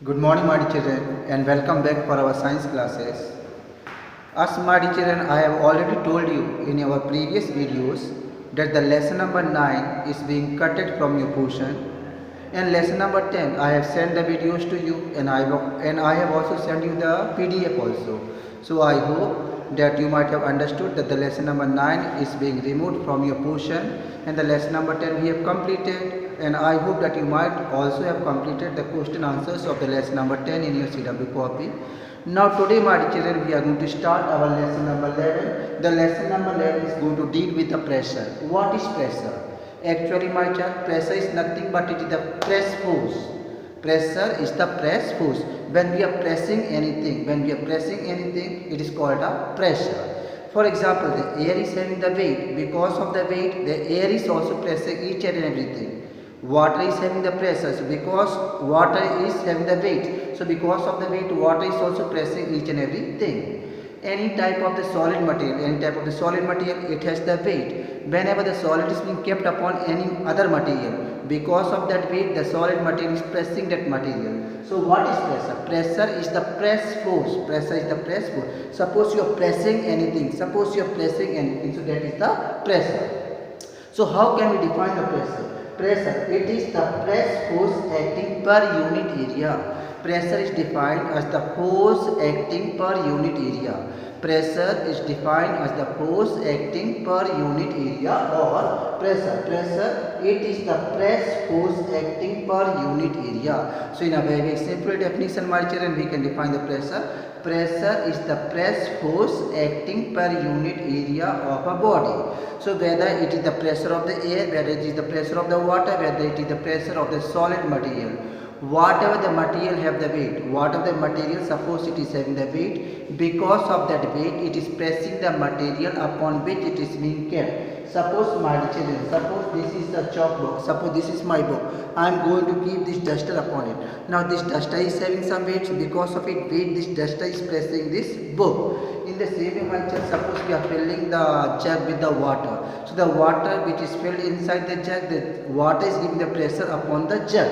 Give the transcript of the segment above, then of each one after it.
Good morning, my dear children, and welcome back for our science classes. As my dear children, I have already told you in our previous videos that the lesson number 9 is being cutted from your portion, and lesson number 10 I have sent the videos to you, and I have also sent you the PDF also. So I hope that you might have understood that the lesson number 9 is being removed from your portion, and the lesson number 10 we have completed. And I hope that you might also have completed the question answers of the lesson number 10 in your CW copy. Now today, my dear children, we are going to start our lesson number 11. The lesson number 11 is going to deal with the pressure. What is pressure? Actually, my child, pressure is nothing but it is the press force. Pressure is the press force. When we are pressing anything, it is called a pressure. For example, the air is having the weight. Because of the weight, the air is also pressing each and everything. Water is having the pressure, so because water is having the weight, so because of the weight, water is also pressing each and everything. Any type of the solid material, it has the weight. Whenever the solid is being kept upon any other material, because of that weight, the solid material is pressing that material. So what is pressure? Pressure is the press force. Suppose you are pressing anything, so that is the pressure. So how can we define the pressure? Pressure, it is the press force acting per unit area. Pressure is defined as the force acting per unit area. Pressure is defined as the force acting per unit area or pressure. Pressure, it is the press force acting per unit area. So in a very simple definition, my children, we can define the pressure. Pressure is the press force acting per unit area of a body. So whether it is the pressure of the air, whether it is the pressure of the water, whether it is the pressure of the solid material, whatever the material have the weight, whatever the material, suppose it is having the weight, because of that weight it is pressing the material upon which it is being kept. Suppose, my children, suppose this is the chalk box, suppose this is my book, I am going to keep this duster upon it. Now this duster is having some weight, so because of its weight this duster is pressing this book. In the same way, my child, suppose we are filling the jug with the water. So the water which is filled inside the jug, the water is giving the pressure upon the jug.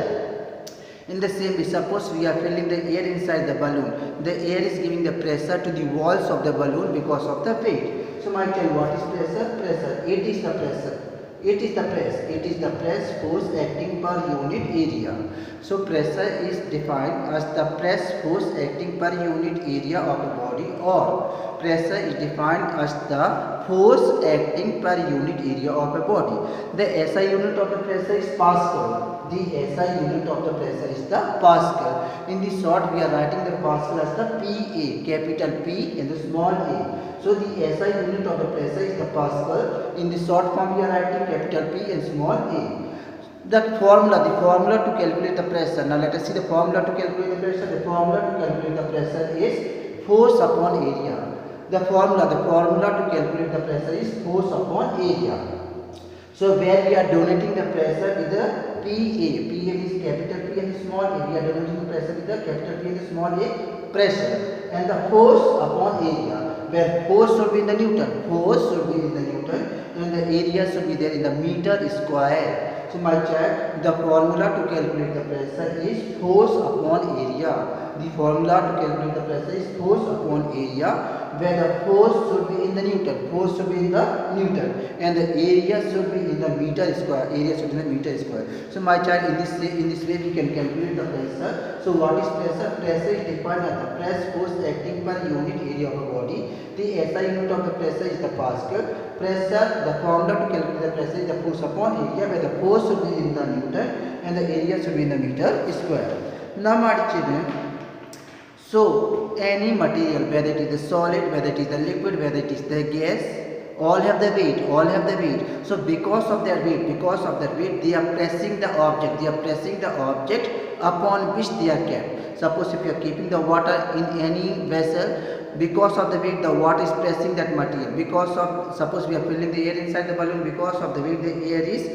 In the same way, suppose we are filling the air inside the balloon. The air is giving the pressure to the walls of the balloon because of the weight. So my child, what is pressure? Pressure, it is the pressure. It is the press force acting per unit area. So pressure is defined as the press force acting per unit area of the body, or pressure is defined as the force acting per unit area of a body. The SI unit of the pressure is Pascal. The SI unit of the pressure is the Pascal. In the short, we are writing the Pascal as the PA, capital P and the small a. So the SI unit of the pressure is the Pascal. In the short form, we are writing capital P and small a. The formula to calculate the pressure. Now let us see the formula to calculate the pressure. The formula to calculate the pressure is force upon area. The formula to calculate the pressure is force upon area. So where we are donating the pressure with the PA. PA is capital P and small a. We are donating the pressure with the capital P and small a pressure. And the force upon area, where force should be in the Newton. And the area should be there in the meter square. So my child, the formula to calculate the pressure is force upon area. The formula to calculate the pressure is force upon area, where the force should be in the Newton. And the area should be in the meter square. So my child, in this way we can calculate the pressure. So what is pressure? Pressure is defined as the press force acting per unit area of a body. The SI unit of the pressure is the Pascal. Pressure, the formula to calculate the pressure is the force upon area, where the force should be in the Newton and the area should be in the meter square. Now my children, so any material, whether it is the solid, whether it is the liquid, whether it is the gas, all have the weight. So because of that weight, they are pressing the object upon which they are kept. Suppose if you are keeping the water in any vessel, because of the weight, the water is pressing that material. Suppose we are filling the air inside the balloon, because of the weight, the air is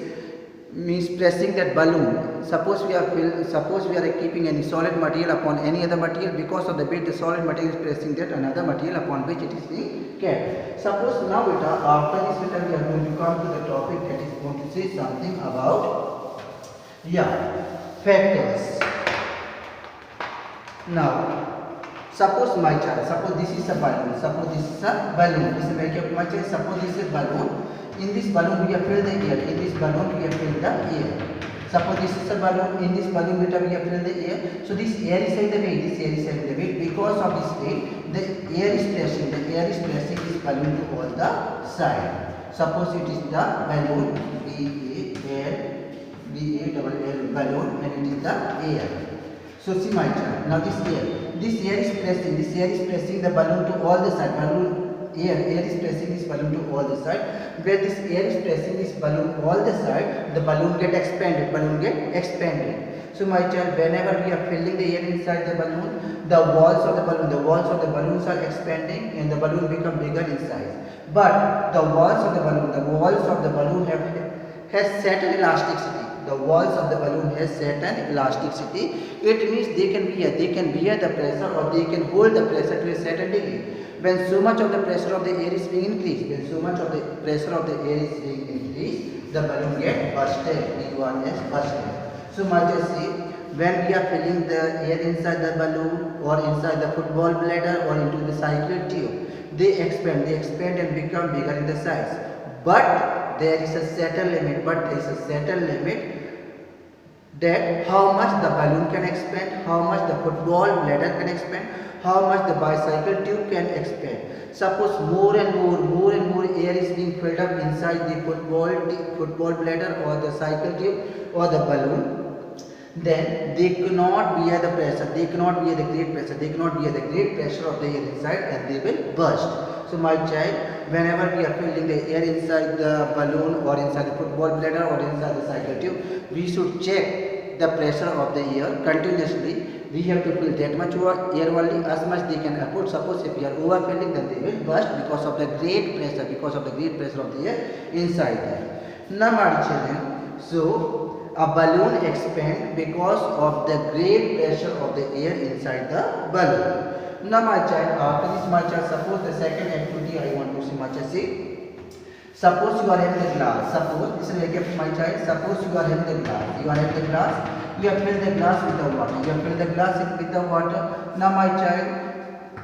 pressing that balloon. Suppose we are keeping any solid material upon any other material, because of the weight, the solid material is pressing that another material upon which it is being kept. Suppose now after this we are going to come to the topic that is going to say something about factors. Now, suppose my child, suppose this is a balloon. Suppose this is a balloon. This is like my child. Suppose this is a balloon. In this balloon we have filled the air. In this balloon we have filled the air. Suppose this is a balloon. In this balloon we have filled the air. So this air is having the weight. This air is having the weight. Because of this weight, the air is pressing. The air is pressing this balloon to all the side. Suppose it is the balloon B-A-L-L balloon, and it is the air. So see my child. Now this air is pressing the balloon to all the side. Air is pressing this balloon to all the side. Where this air is pressing this balloon all the side, the balloon get expanded. So my child, whenever we are filling the air inside the balloon, the walls of the balloons are expanding and the balloon become bigger in size. But the walls of the balloon has certain elasticity. The walls of the balloon has certain elasticity. It means they can bear the pressure, or they can hold the pressure to a certain degree. When so much of the pressure of the air is being increased, the balloon gets bursted. So might I say, when we are filling the air inside the balloon or inside the football bladder or into the cycle tube, they expand and become bigger in the size. But there is a certain limit. That how much the balloon can expand, how much the football bladder can expand, how much the bicycle tube can expand. Suppose more and more air is being filled up inside the football bladder or the cycle tube or the balloon, then they cannot bear the pressure, they cannot bear the great pressure of the air inside, and they will burst. So my child, whenever we are filling the air inside the balloon or inside the football bladder or inside the cycle tube, we should check the pressure of the air continuously. We have to fill that much air only, as much they can afford. Suppose if we are overfilling, then they will burst because of the great pressure of the air inside there. Now my children, so a balloon expands because of the great pressure of the air inside the balloon. Now my child, after this my child, suppose the second activity I want to see my child. See, suppose you are having the glass. Suppose, listen again my child. Suppose you are having the glass. You have filled the glass with the water. Now my child,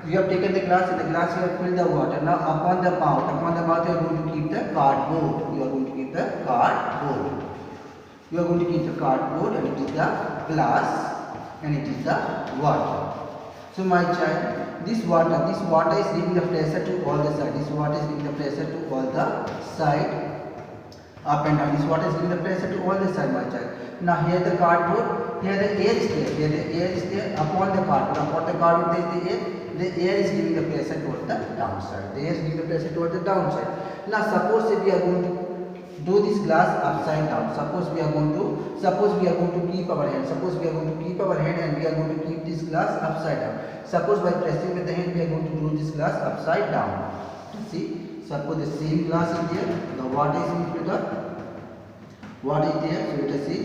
you have taken the glass. In the glass you have filled the water. Now upon the mouth you are going to keep the cardboard. You are going to keep the cardboard, and it is the glass, and it is the water. So my child, this water is giving the pressure to all the side. Up and down. This water is giving the pressure to all the side, my child. Now here the cardboard, here the air is there. Upon the cardboard there is the air. The air is giving the pressure towards the downside. Now suppose if we are going to do this glass upside down. Suppose we are going to keep our hand. And we are going to keep this glass upside down. Suppose by pressing with the hand we are going to do this glass upside down. See, suppose the same glass is there. The water is in filled up. Water is there. So let us see.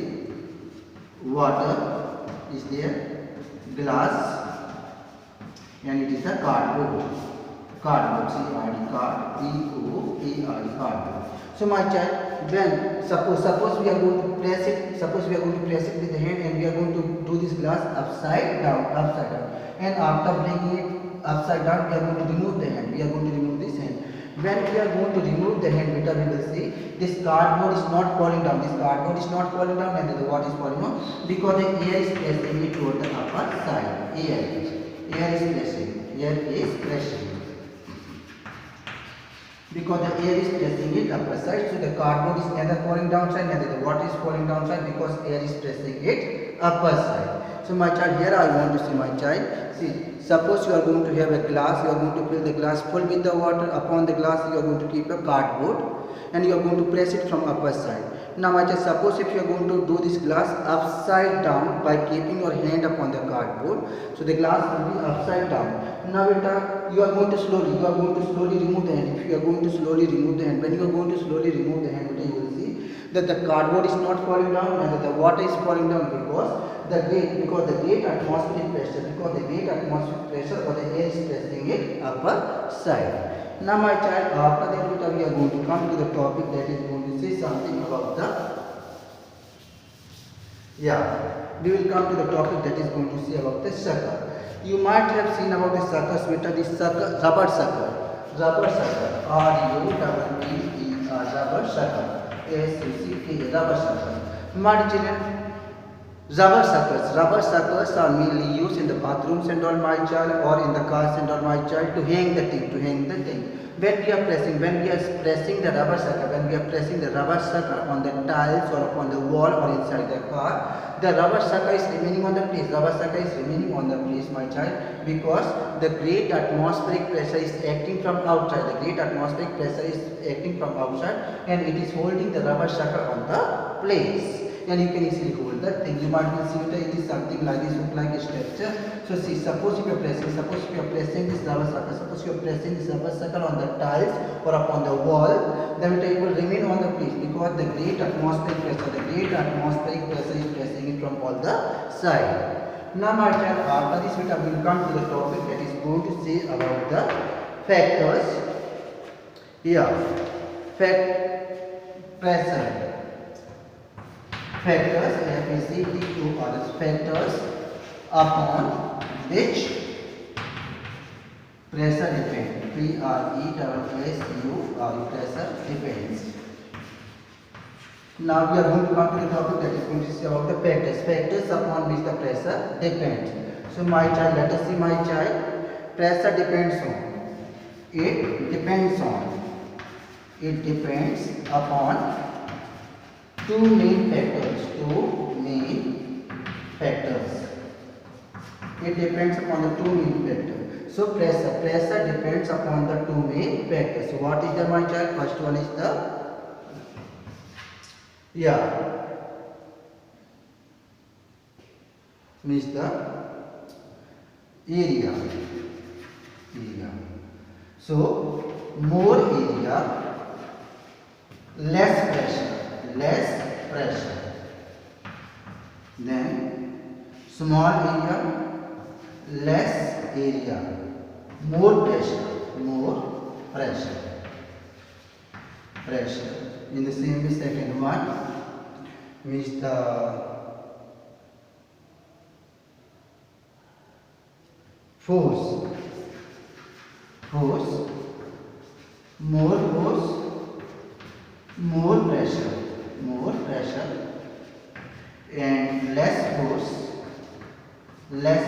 Water is there. Glass, and it is a cardboard. C-A-R-D, cardboard. So my child, when suppose we are going to press it with the hand, and we are going to do this glass upside down, and after bringing it upside down, we are going to remove the hand. This hand. When we are going to remove the hand, we will see this cardboard is not falling down. And the water is falling down because the air is pressing it toward the upper side. Air is pressing. Because the air is pressing it upper side, so the cardboard is neither falling downside, neither the water is falling downside, because air is pressing it upper side. So my child, here I want to see my child. See, suppose you are going to have a glass, you are going to fill the glass full with the water. Upon the glass you are going to keep a cardboard, and you are going to press it from upper side. Now my child, suppose if you are going to do this glass upside down by keeping your hand upon the cardboard, so the glass will be upside down. Now you are going to slowly remove the hand. If you are going to slowly remove the hand, when you are going to slowly remove the hand, you will see that the cardboard is not falling down and the water is falling down because the great atmospheric pressure or the air is pressing it upper side. Now my child, after that we are going to come to the topic that is going to say something about we will come to the topic that is going to say about the sucker. You might have seen about the sucker sweater, the sucker, rubber sucker, R-U-B-B-E-R, rubber sucker, S-U-C-K, rubber sucker. My children, rubber suckers are mainly used in the bathrooms and all, my child, or in the cars and all, my child, to hang the thing. When we are pressing the rubber sucker on the tiles or upon the wall or inside the car, the rubber sucker is remaining on the place. My child, because the great atmospheric pressure is acting from outside. And it is holding the rubber sucker on the place. And you can easily hold that thing. You might see it is something like this, look like a structure. So see, suppose you are pressing this rubber sucker on the tiles or upon the wall, then it will remain on the place because the great atmospheric pressure is pressing it from all the side. Now my child, after this we will come to the topic that is going to say about the factors. Pressure. Factors, factors upon which pressure depends. Pressure depends. Now we are going to come to the topic that is going to say about the factors upon which the pressure depends. So my child, let us see, my child, pressure depends upon two main factors. It depends upon the two main factors. So pressure depends upon the two main factors. So what is the, my child? First one is the area. So more area, less pressure. Then small area, less area, more pressure. In the same way, second one means the force, more pressure, and less force, less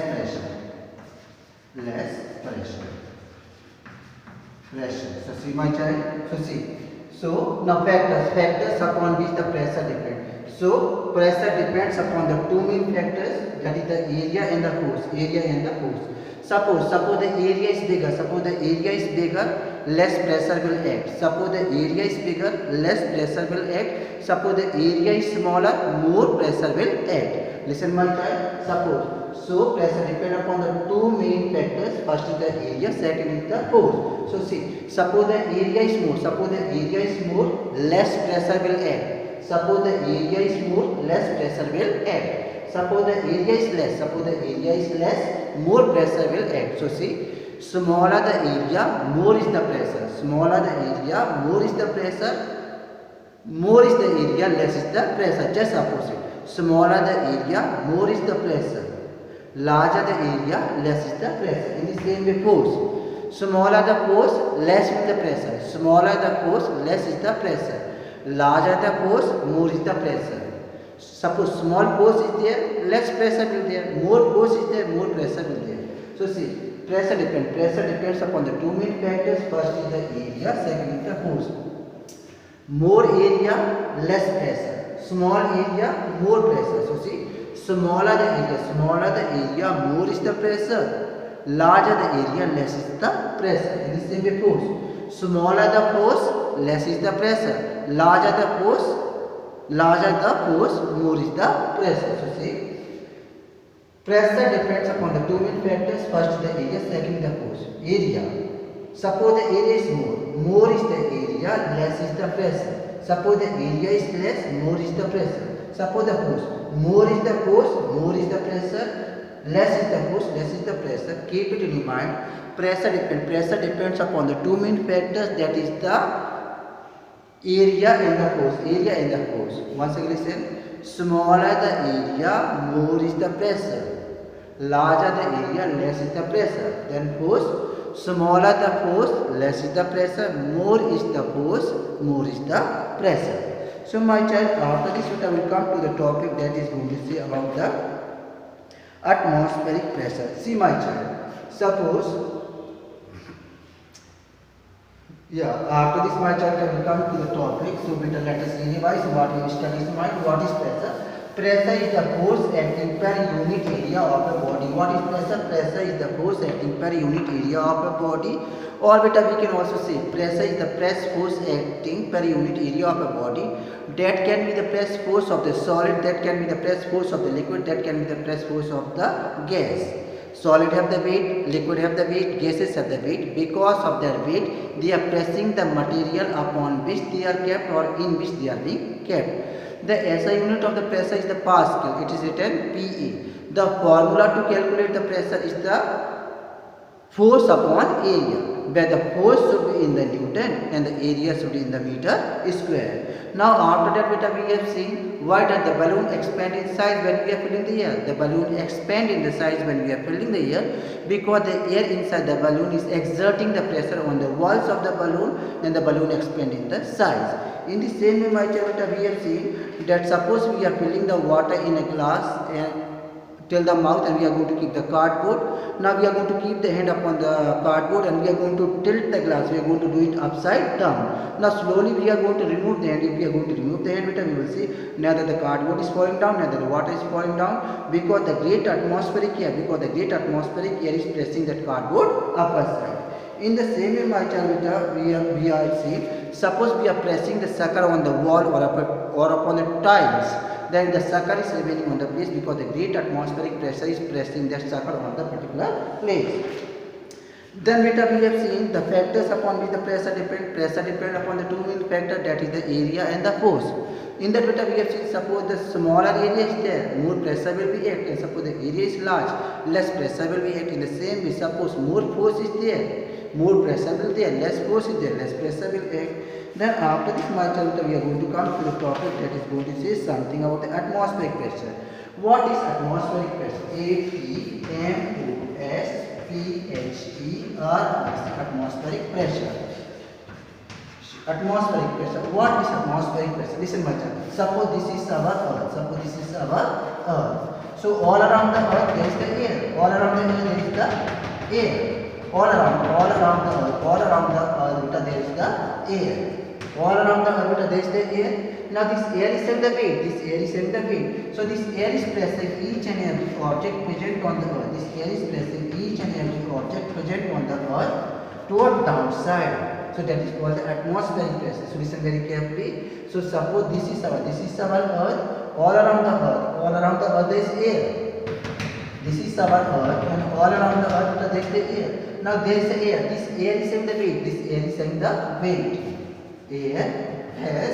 pressure. So see, my child, so now factors upon which the pressure depends. So pressure depends upon the two main factors, that is the area and the force. Suppose the area is bigger, less pressure will act. Suppose the area is bigger, less pressure will act. Suppose the area is smaller, more pressure will act. Listen, my child, suppose. So pressure depends upon the two main factors. First is the area, second is the force. So see, suppose the area is more, less pressure will act. Suppose the area is more, less pressure will act. Suppose the area is less, more pressure will act. So see, smaller the area, more is the pressure. More is the area, less is the pressure. Just opposite. Smaller the area, more is the pressure. Larger the area, less is the pressure. In the same way, force. Smaller the force, less is the pressure. Less is the pressure. Larger the force, more is the pressure. Suppose small force is there, less pressure will there. More force is there, more pressure will there. So see, pressure depends upon the two main factors. First is the area, second is the force. More area, less pressure. Small area, more pressure. So see, smaller the area, more is the pressure. Larger the area, less is the pressure. In the same way, force. Smaller the force, less is the pressure. Larger the force, more is the pressure. So see, pressure depends upon the two main factors. First the area, second the force. Area. Suppose the area is more is the area, less is the pressure. Suppose the area is less, more is the pressure. Suppose the force, more is the force, more is the pressure. Less is the force, less is the pressure. Keep it in your mind. Pressure depends upon the two main factors, that is the area and the force. Once again listen. Smaller the area, more is the pressure. Larger the area, less is the pressure. Then force, smaller the force, less is the pressure. More is the force, more is the pressure. So my child, after this I will come to the topic that is going to say about the atmospheric pressure. See my child, suppose after this my child I will come to the topic. So better let us revise what we studied. What is pressure? Pressure is the force acting per unit area of a body. What is pressure? Pressure is the force acting per unit area of a body. Or better we can also say pressure is the press force acting per unit area of a body. That can be the press force of the solid, that can be the press force of the liquid, that can be the press force of the gas. Solid have the weight, liquid have the weight, gases have the weight. Because of their weight, they are pressing the material upon which they are kept or in which they are being kept. The SI unit of the pressure is the Pascal. It is written PA. The formula to calculate the pressure is the force upon area, where the force should be in the Newton and the area should be in the meter square. Now after that we have seen why does the balloon expand in size when we are filling the air. The balloon expand in the size when we are filling the air because the air inside the balloon is exerting the pressure on the walls of the balloon and the balloon expand in the size. In the same way my child, we have seen that suppose we are filling the water in a glass and till the mouth and we are going to keep the cardboard. Now we are going to keep the hand upon the cardboard and we are going to tilt the glass. We are going to do it upside down. Now slowly we are going to remove the hand. If we are going to remove the hand, we will see neither the cardboard is falling down, neither the water is falling down because the great atmospheric air is pressing that cardboard upper side. In the same way my child, we are seeing, suppose we are pressing the sucker on the wall or upon the tiles, then the sucker is remaining on the place because the great atmospheric pressure is pressing that sucker on the particular place. Then we have seen the factors upon which the pressure depend upon the two main factors, that is the area and the force. In that we have seen, suppose the smaller area is there, more pressure will be act, and suppose the area is large, less pressure will be act. In the same way, suppose more force is there, more pressure will be there, less force is there, less pressure will act. Then after this my child, we are going to come to the topic that is going to say something about the atmospheric pressure. What is atmospheric pressure? Atmospheric pressure. Atmospheric pressure. What is atmospheric pressure? Listen my child. Suppose this is our earth. So all around the earth there is the air. All around the earth there is the air. All around the earth there is the air. All around the earth there is the air. Now this air is having the weight. So this air is pressing each and every object present on the earth. This air is pressing each and every object present on the earth toward downside. So that is called the atmospheric pressure. So listen very carefully. So suppose this is our earth. All around the earth there is air. This is our earth, and all around the earth there is the air. Now there is the air. This air is having the weight. This air is having the weight. Air has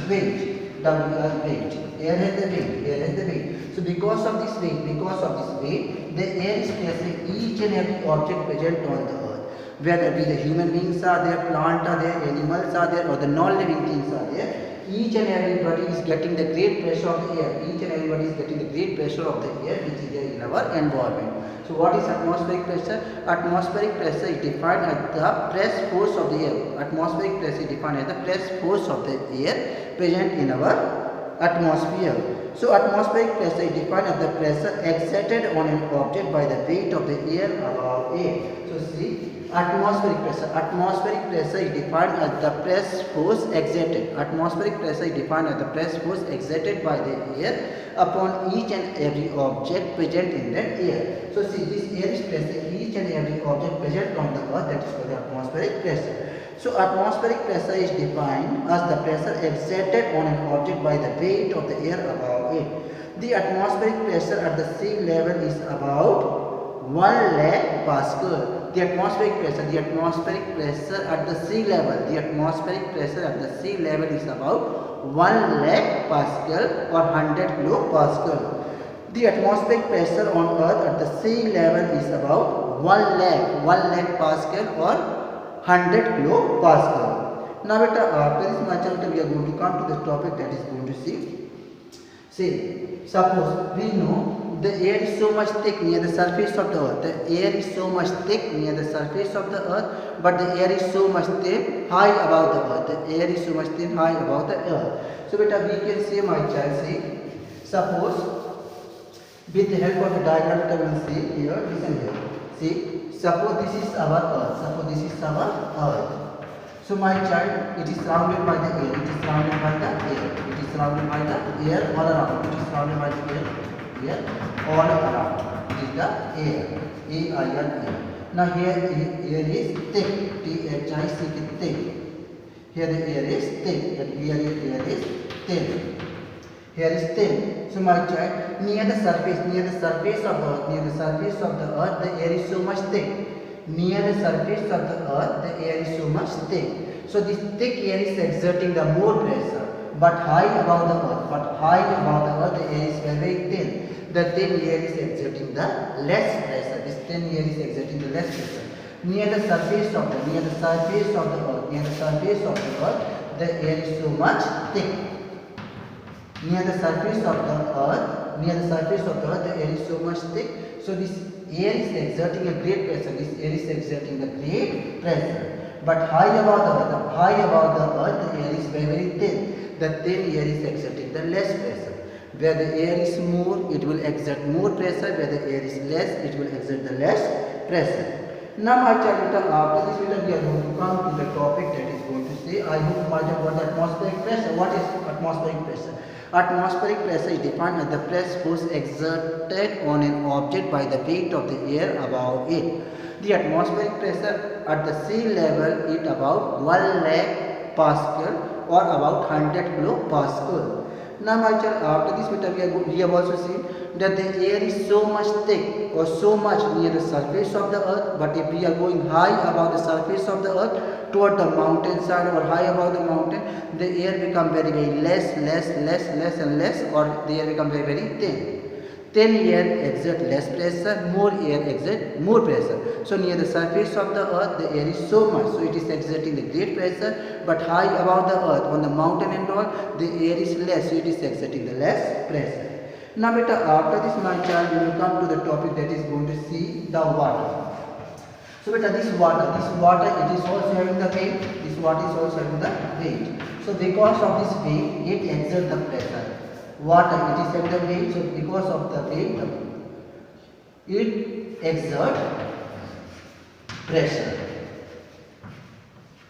weight. Weight. Air has the weight. So because of this weight, the air is pressing each and every object present on the earth. Whether be the human beings are there, plants are there, animals are there, or the non-living things are there, each and everybody is getting the great pressure of the air. Each and everybody is getting the great pressure of the air which is there in our environment. So what is atmospheric pressure? Atmospheric pressure is defined as the press force of the air. Atmospheric pressure is defined as the press force of the air present in our atmosphere. So atmospheric pressure is defined as the pressure exerted on an object by the weight of the air above it. So see, atmospheric pressure is defined as the press force exerted. Atmospheric pressure is defined as the press force exerted by the air upon each and every object present in that air. So see, this air is pressing each and every object present on the earth, that is called the atmospheric pressure. So atmospheric pressure is defined as the pressure exerted on an object by the weight of the air above it. The atmospheric pressure at the sea level is about 1 lakh pascal. The atmospheric pressure at the sea level, is about 1 lakh pascal or 100 kilopascal. The atmospheric pressure on earth at the sea level is about 1 lakh pascal or 100 kilopascal. Now after this my chapter we are going to come to the topic that is going to see. Suppose we know The air is so much thick near the surface of the earth. The air is so much thick near the surface of the earth, but the air is so much thin high above the earth. The air is so much thin high above the earth. So beta we can say, my child, see, suppose with the help of the diagram we will see here, listen here. See, suppose this is our earth. Suppose this is our earth. So my child, it is surrounded by the air. It is surrounded by the air. It is surrounded by the air all around. It is surrounded by the air all around. It is the air. A-I-R-A. Now here is thick. T-H-I-C-K, thick. Here the air is thick. And here air is thin. Here is thin. So my child, near the surface of the earth, the air is so much thick. Near the surface of the earth, the air is so much thick. So this thick air is exerting the more pressure. But high above the earth, the air is very thin. The thin air is exerting the less pressure. This thin air is exerting the less pressure. Near the surface of the earth, the air is so much thick. Near the surface of the earth, the air is so much thick. So this air is exerting a great pressure. But high above the earth, the air is very thin. The thin air is exerting the less pressure. Where the air is more, it will exert more pressure. Where the air is less, it will exert the less pressure. Now my child, after this we are going to come to the topic that is going to say, I hope my child, what atmospheric pressure. What is atmospheric pressure? Atmospheric pressure is defined as the pressure force exerted on an object by the weight of the air above it. The atmospheric pressure at the sea level is about 1 lakh pascal or about 100 kilopascal. Now my child, after this we have also seen that the air is so much thick or so much near the surface of the earth, but if we are going high above the surface of the earth toward the mountain side or high above the mountain, the air become very less and less, or the air become very thin. Thin air exert less pressure, more air exert more pressure. So near the surface of the earth, the air is so much, so it is exerting the great pressure, but high above the earth on the mountain and all, the air is less, so it is exerting the less pressure. Now beta, after this my child, we will come to the topic that is going to see the water. So beta, this water, it is also having the weight. This water is also having the weight. So because of this weight, it exerts the pressure. Water, it is having the weight. So because of the weight, it exerts pressure.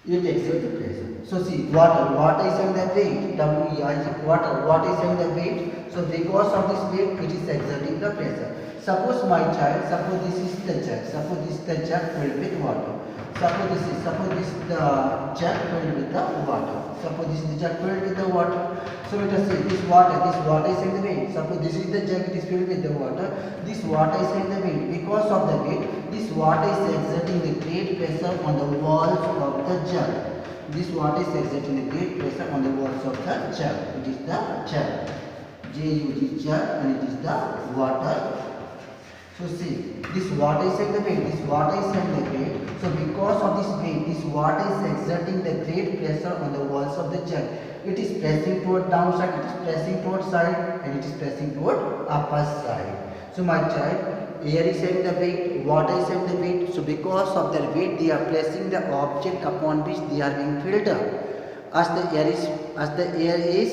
It exerts the pressure. So see, water is having the weight. W-E-I-G, water is having the weight. So because of this weight, it is exerting the pressure. Suppose my child, suppose this is the jug. Suppose this is the jug filled with water. Suppose this is the jug filled with the water. Suppose this is the jug filled with the water. So let us say this water is having the weight. Suppose this is the jug, it is filled with the water. This water is having the weight. Because of the weight, this water is exerting the great pressure on the walls of the jug. This water is exerting the great pressure on the walls of the jug. It is the jug. J-U-G, jug, and it is the water. So see, this water is having the weight. So because of this weight, this water is exerting the great pressure on the walls of the jug. It is pressing toward downside, it is pressing toward side, and it is pressing toward upper side. So my child, air is having the weight, water is having the weight. So because of their weight, they are pressing the object upon which they are being filled up. As the air is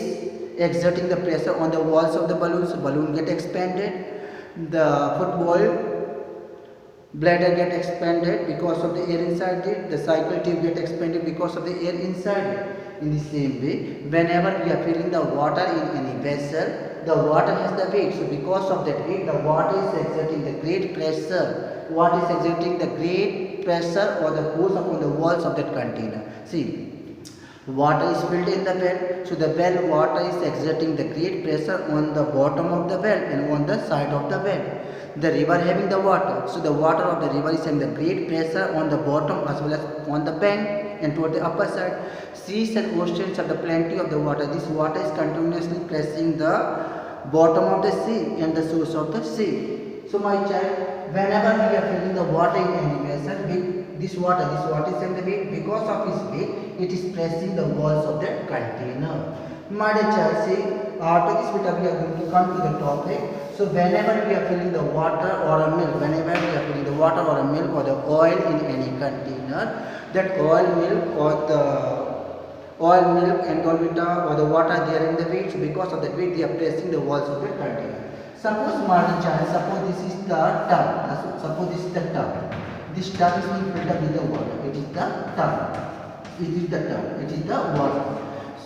exerting the pressure on the walls of the balloon, so balloon get expanded. The football bladder get expanded because of the air inside it. The cycle tube get expanded because of the air inside it. In the same way, whenever we are filling the water in any vessel, the water has the weight. So because of that weight, the water is exerting the great pressure. Water is exerting the great pressure or the force upon the walls of that container. See, water is filled in the well, so the well water is exerting the great pressure on the bottom of the well and on the side of the well. The river having the water, so the water of the river is having the great pressure on the bottom as well as on the bank and toward the upper side. Seas and oceans have the plenty of the water. This water is continuously pressing the bottom of the sea and the source of the sea. So my child, whenever we are filling the water in any vessel, this water is having the weight. Because of its weight, it is pressing the walls of that container. My dear child, see, after this we are going to come to the topic. So whenever we are filling the water or a milk, whenever we are filling the water or a milk or the oil in any container, that oil, milk or the oil, milk and or the water they are in the weight. So because of that weight they are pressing the walls of the container. Suppose Martin child, suppose this is the tub. Suppose this is the tub. This tub is being filled up with the water. It is the tub. It is the tub. It is the water.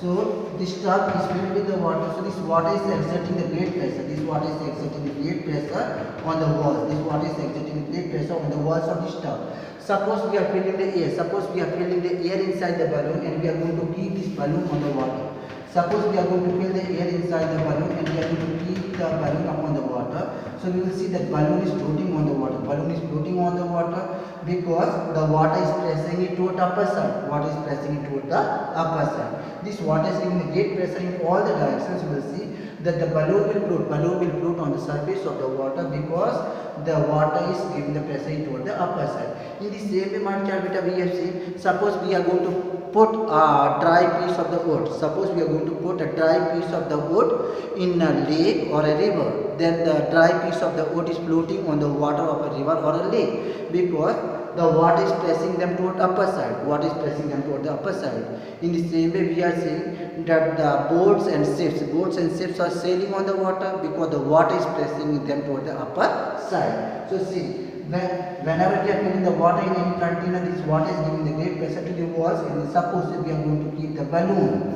So this tub is filled with the water. So this water is exerting the great pressure. This water is exerting the great pressure on the walls. This water is exerting the great pressure on the walls of this tub. Suppose we are filling the air. Suppose we are filling the air inside the balloon and we are going to keep this balloon on the water. Suppose we are going to fill the air inside the balloon and we are going to keep the balloon upon the water. So we will see that balloon is floating on the water. Balloon is floating on the water because the water is pressing it toward the upper side. Water is pressing it toward the upper side. This water is giving the great pressure in all the directions. You will see that the balloon will float. Balloon will float on the surface of the water because the water is giving the pressure toward the upper side. In the same way, my child, we have seen. Suppose we are going to put a dry piece of the wood. Suppose we are going to put a dry piece of the wood in a lake or a river. Then the dry piece of the wood is floating on the water of a river or a lake because the water is pressing them toward upper side. Water is pressing them toward the upper side. In the same way, we are saying that the boats and ships are sailing on the water because the water is pressing them toward the upper side. So see, whenever we are filling the water in any container, this water is giving the great pressure to the walls. And suppose we are going to keep the balloon,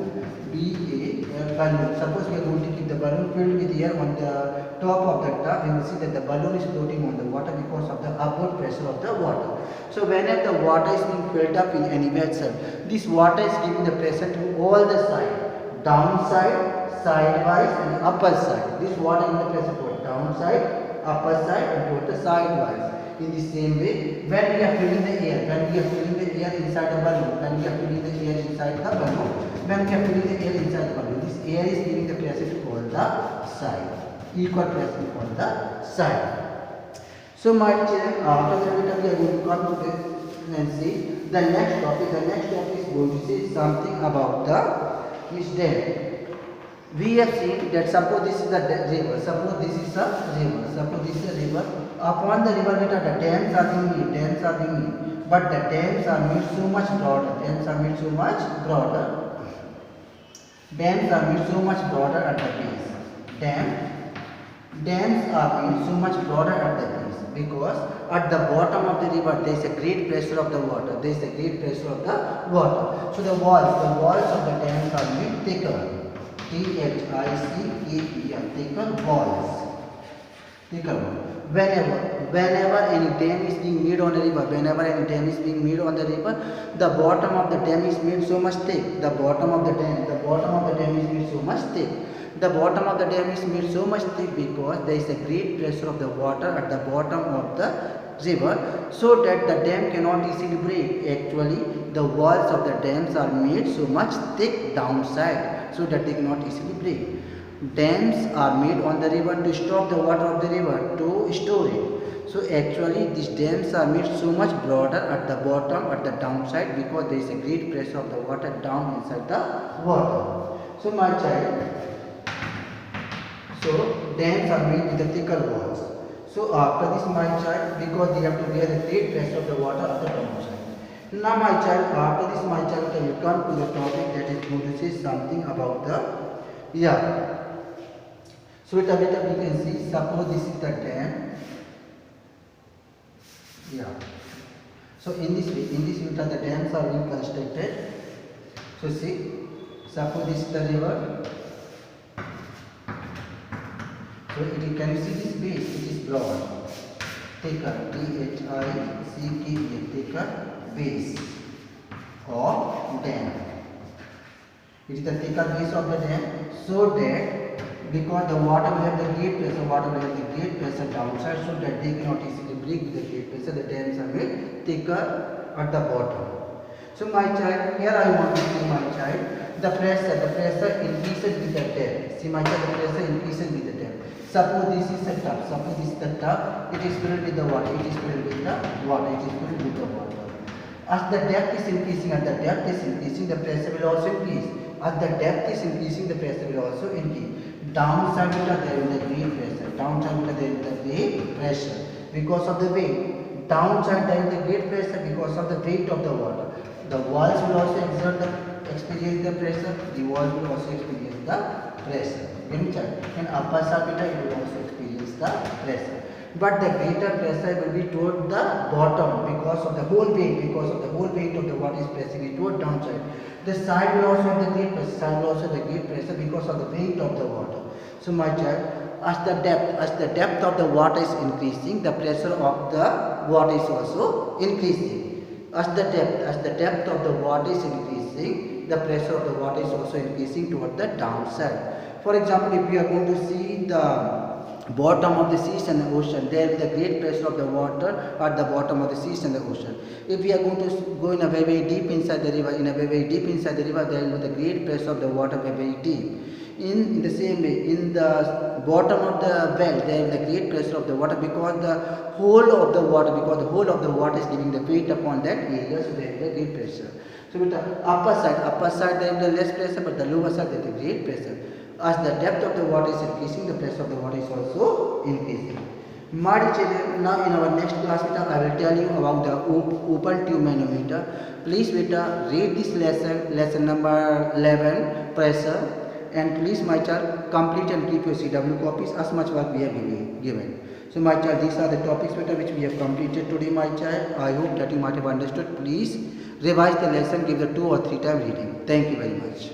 balloon. Suppose we are going to keep the balloon filled with air on the top of the tub, we will see that the balloon is floating on the water because of the upward pressure of the water. So whenever the water is being filled up in any vessel, this water is giving the pressure to all the sides, downside, sidewise and upper side. This water is the pressure toward downside, upper side and toward the sidewise. In the same way, when we are filling the air, inside the balloon, when we are filling the air inside the balloon, this air is giving the pressure to all the side, equal pressure on the side. So my children, after that we are going to come to this and see the next topic. The next topic is going to say something about the dam. We have seen that suppose this is a river. Suppose this is a river. Upon the river, the dams are being made. But the dams are made so much broader. Dams are made so much broader at the base. Dams are made so much broader at the base because at the bottom of the river there is a great pressure of the water. So the walls of the dams are made thicker. Thicker, thicker walls. Whenever any dam is being made on the river, the bottom of the dam is made so much thick. The bottom of the dam is made so much thick. The bottom of the dam is made so much thick because there is a great pressure of the water at the bottom of the river, so that the dam cannot easily break. Actually, the walls of the dams are made so much thick downside, so that they cannot easily break. Dams are made on the river to stop the water of the river, to store it. So actually these dams are made so much broader at the bottom, at the downside, because there is a great pressure of the water down inside the water. So my child, dams are made with the thicker walls. So after this my child, because they have to bear the great pressure of the water at the downside. Now my child, after this my child, can you come to the topic that is going to say something about the So we can see, suppose this is the dam. So in this meter the dams are being constructed. So see, suppose this is the river. So can you see this base? It is broad, thicker, thicker base of dam. It is the thicker base of the dam, so that because the water will have the great pressure, downside, so that they cannot easily break with the great pressure. The dams are made thicker at the bottom. So my child, here I want to see my child, the pressure increases with the depth. See my child, the pressure increases with the depth. Suppose this is the tub, it is filled with the water, As the depth is increasing, the pressure will also increase. As the depth is increasing, the pressure will also increase. downside beta there is the gate pressure. Downside beta there is the gate pressure because of the weight. Downside there is the gate pressure because of the weight of the water. The walls will also experience the pressure. The walls will also experience the pressure. And upper side beta it will also experience the pressure. But the greater pressure will be toward the bottom because of the whole weight of the water is pressing it toward downside. The side will also have the gate pressure, because of the weight of the water. So my child, as the depth of the water is increasing, the pressure of the water is also increasing. As the depth of the water is increasing, the pressure of the water is also increasing toward the downside. For example, if we are going to see the bottom of the seas and the ocean, there is the great pressure of the water at the bottom of the seas and the ocean. If we are going to go in a very deep inside the river, there will be the great pressure of the water very deep. In the same way, in the bottom of the well, there is the great pressure of the water because the whole of the water is giving the weight upon that area, so there is the great pressure. So with the upper side there is the less pressure, but the lower side there is the great pressure. As the depth of the water is increasing, the pressure of the water is also increasing. My children, now in our next class, I will tell you about the open tube manometer. Please, read this lesson number 11, pressure. And please, my child, complete and keep your CW copies as much work we have given. So, my child, these are the topics which we have completed today, my child. I hope that you might have understood. Please revise the lesson, give the 2 or 3 time reading. Thank you very much.